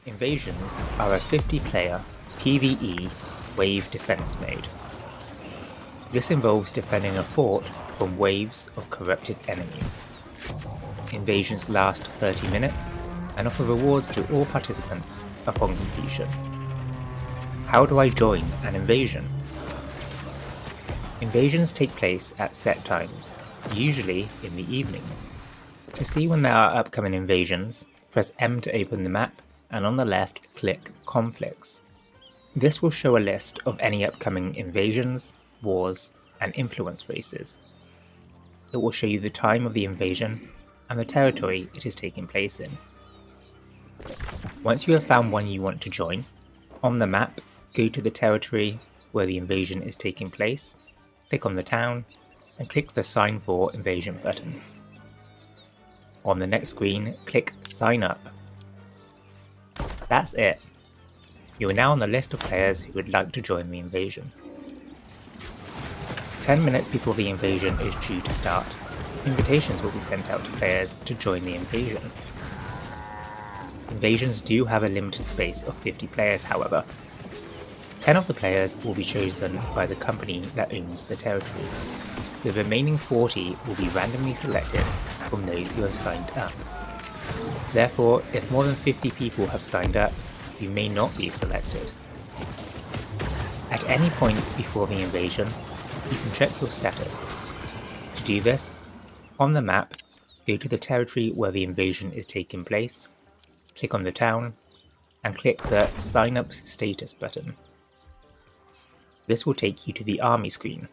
Invasions are a 50-player PvE wave defense mode. This involves defending a fort from waves of corrupted enemies. Invasions last 30 minutes and offer rewards to all participants upon completion. How do I join an invasion? Invasions take place at set times, usually in the evenings. To see when there are upcoming invasions, press M to open the map, and on the left click Conflicts. This will show a list of any upcoming invasions, wars, and influence races. It will show you the time of the invasion and the territory it is taking place in. Once you have found one you want to join, on the map, go to the territory where the invasion is taking place, click on the town, and click the Sign for Invasion button. On the next screen, click Sign Up. That's it. You are now on the list of players who would like to join the invasion. 10 minutes before the invasion is due to start, invitations will be sent out to players to join the invasion. Invasions do have a limited space of 50 players, however. 10 of the players will be chosen by the company that owns the territory. The remaining 40 will be randomly selected from those who have signed up. Therefore, if more than 50 people have signed up, you may not be selected. At any point before the invasion, you can check your status. To do this, on the map, go to the territory where the invasion is taking place, click on the town, and click the Sign Up Status button. This will take you to the army screen.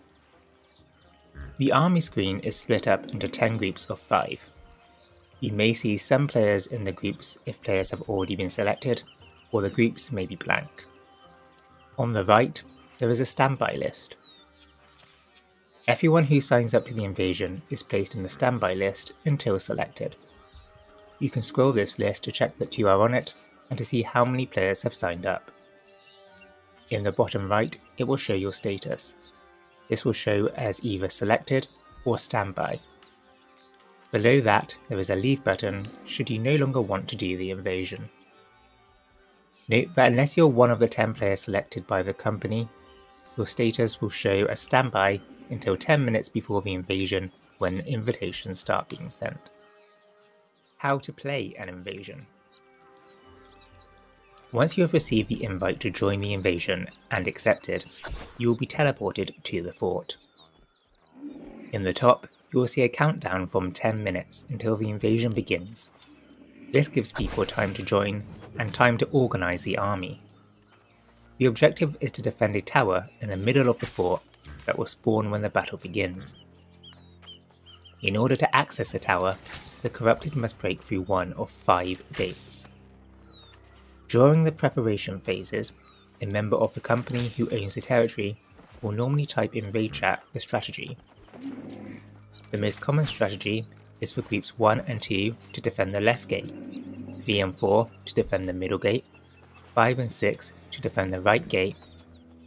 The army screen is split up into 10 groups of 5. You may see some players in the groups if players have already been selected, or the groups may be blank. On the right, there is a standby list. Everyone who signs up to the invasion is placed in the standby list until selected. You can scroll this list to check that you are on it and to see how many players have signed up. In the bottom right, it will show your status. This will show as either selected or standby. Below that, there is a leave button should you no longer want to do the invasion. Note that unless you're one of the 10 players selected by the company, your status will show as standby until 10 minutes before the invasion when invitations start being sent. How to play an invasion. Once you have received the invite to join the invasion and accepted, you will be teleported to the fort. In the top, you will see a countdown from 10 minutes until the invasion begins. This gives people time to join and time to organise the army. The objective is to defend a tower in the middle of the fort that will spawn when the battle begins. In order to access the tower, the corrupted must break through one of 5 gates. During the preparation phases, a member of the company who owns the territory will normally type in raid chat the strategy. The most common strategy is for groups 1 and 2 to defend the left gate, 3 and 4 to defend the middle gate, 5 and 6 to defend the right gate,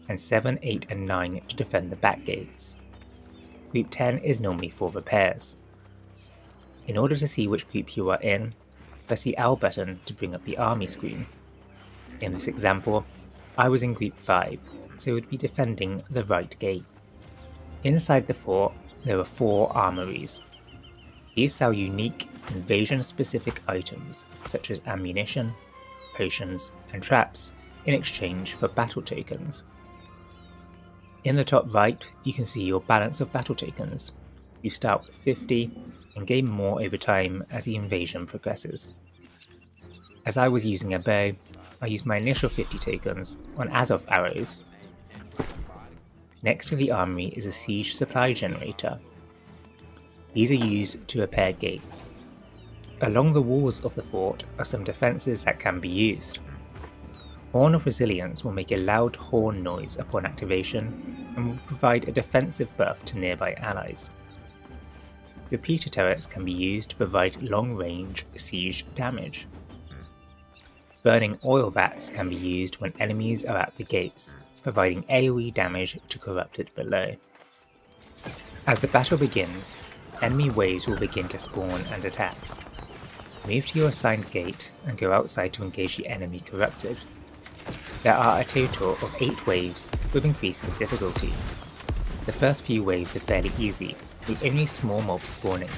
and 7, 8 and 9 to defend the back gates. Group 10 is normally for repairs. In order to see which group you are in, press the L button to bring up the army screen. In this example, I was in group 5, so would be defending the right gate. Inside the fort, there are 4 armories. These sell unique invasion-specific items such as ammunition, potions, and traps in exchange for battle tokens. In the top right, you can see your balance of battle tokens. You start with 50 and gain more over time as the invasion progresses. As I was using a bow, I used my initial 50 tokens on Azov arrows. Next to the armory is a siege supply generator. These are used to repair gates. Along the walls of the fort are some defences that can be used. Horn of Resilience will make a loud horn noise upon activation and will provide a defensive buff to nearby allies. Repeater turrets can be used to provide long-range siege damage. Burning oil vats can be used when enemies are at the gates, providing AoE damage to corrupted below. As the battle begins, enemy waves will begin to spawn and attack. Move to your assigned gate and go outside to engage the enemy Corrupted. There are a total of 8 waves with increasing difficulty. The first few waves are fairly easy, with only small mobs spawning.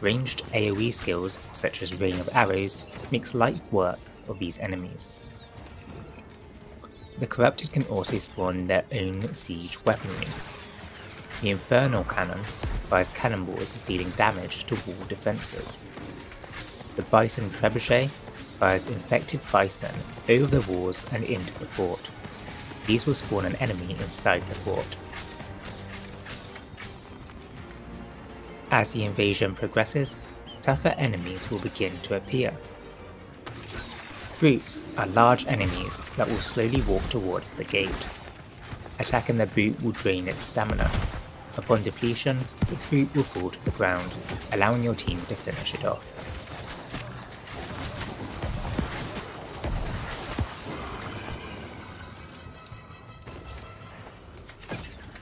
Ranged AoE skills such as Rain of Arrows makes light work of these enemies. The Corrupted can also spawn their own siege weaponry. The Infernal Cannon fires cannonballs dealing damage to wall defences. The Bison Trebuchet fires infected bison over the walls and into the fort. These will spawn an enemy inside the fort. As the invasion progresses, tougher enemies will begin to appear. Brutes are large enemies that will slowly walk towards the gate. Attacking the brute will drain its stamina. Upon depletion, the brute will fall to the ground, allowing your team to finish it off.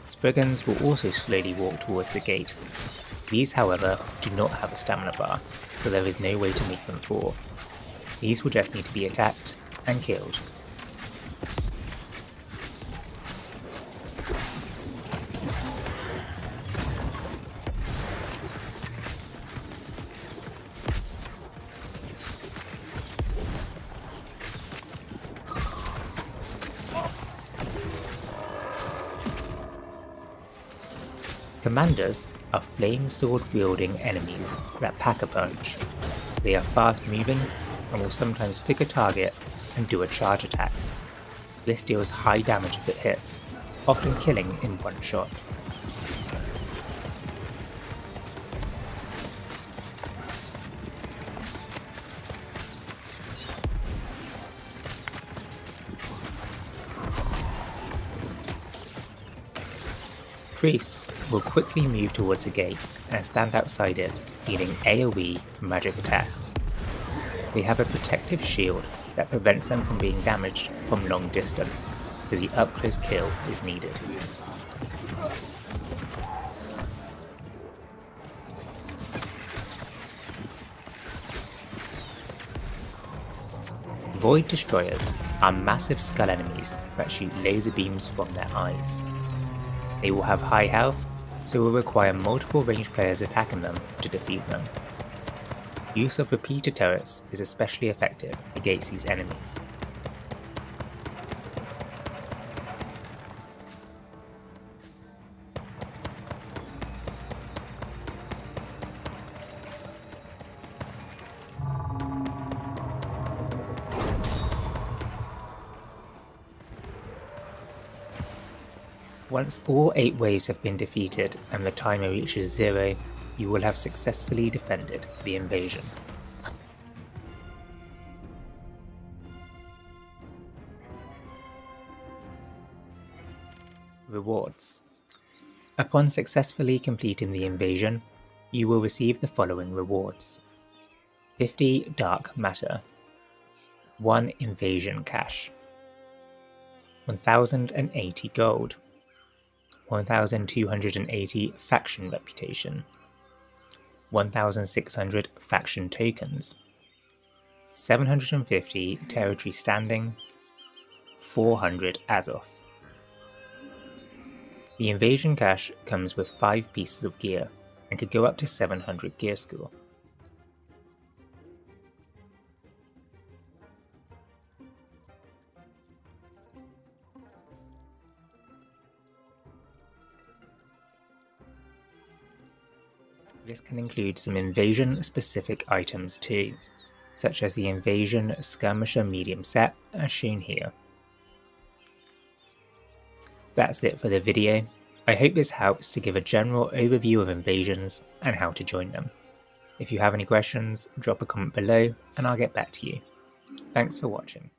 Spriggans will also slowly walk towards the gate. These, however, do not have a stamina bar, so there is no way to make them fall. These will just need to be attacked and killed. Commanders are flame sword wielding enemies that pack a punch. They are fast moving and will sometimes pick a target and do a charge attack. This deals high damage if it hits, often killing in one shot. Priests will quickly move towards the gate and stand outside it, dealing AoE magic attacks. They have a protective shield that prevents them from being damaged from long distance, so the up-close kill is needed. Void Destroyers are massive skull enemies that shoot laser beams from their eyes. They will have high health, so will require multiple ranged players attacking them to defeat them. Use of repeater turrets is especially effective against these enemies. Once all 8 waves have been defeated and the timer reaches 0, you will have successfully defended the invasion. Rewards. Upon successfully completing the invasion, you will receive the following rewards: 50 Dark Matter, 1 Invasion Cash, 1080 Gold, 1280 Faction Reputation, 1600 Faction Tokens, 750 Territory Standing, 400 Azoth. The Invasion Cash comes with 5 pieces of gear and could go up to 700 gear score. This can include some invasion-specific items too, such as the Invasion Skirmisher Medium set as shown here. That's it for the video. I hope this helps to give a general overview of invasions and how to join them. If you have any questions, drop a comment below and I'll get back to you. Thanks for watching.